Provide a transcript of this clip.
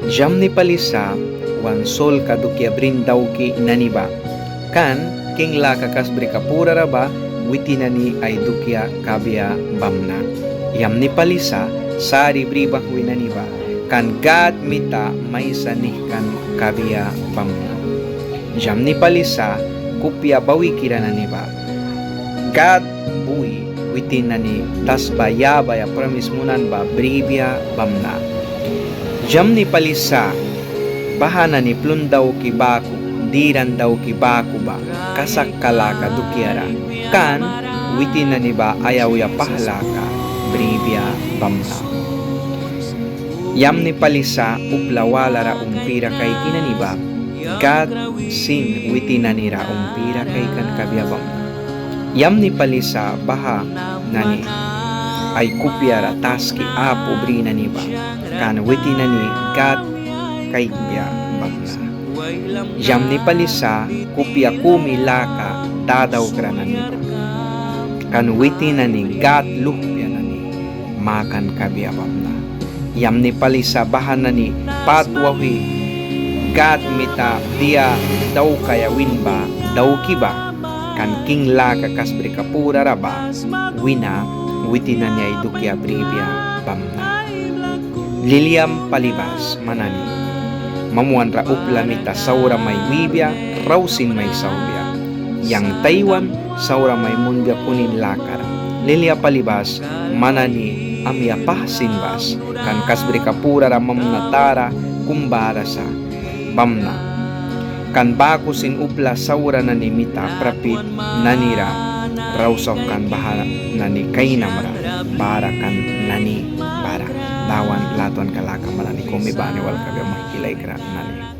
Jam ni palisa wan sol kadukia brindaw ki naniba kan king la kakas brikapura raba witinani ay dukia kabia bamna. Yam ni palisa sari bribang winaniba kan gat mita may sanih kan kabia bamna. Jam ni palisa kupya bawi kirananiba gat bui witinani tas baya promis munan ba bribia bamna. Jam ni palisa bahana ni plundaw ki baku diran daw ki baku ba kasak kalaka dukiara kan witinani ba ayaw ya pahlaka bribia bamna. Yam ni palisa uplawala ra umpira kay kinaniba gat sin witinani ra umpira kay kan kabia bamna. Yam ni palisa baha nani ay kupyara taski apo brina ni ba kan witinani gat kay biya bamna. Yam ni palisa kupya kumi laka dadaw krana ni ba kan witinani gat luhpya nani makan kabya bamna. Yam ni palisa bahan nani patwawi gat mita dia daw kaya winba daw kiba kan king laka kasbri kapura raba wina witinani ay dukya bribya bamna. Liliam palibas manani mamuan ra uplamita saura may wibya rausin may saubya yang Taiwan saura may mundya kunin lakar. Lilia palibas manani amya pahsinbas kan kasbri kapura ra mamnatara kumbara sa bamna kan bakusin upla saura nani mita prapit nanira rausaw kan baha nani kainamra para kan nani para dawan latuan kalaka manani kumibani wal kaga makikilay kra nani.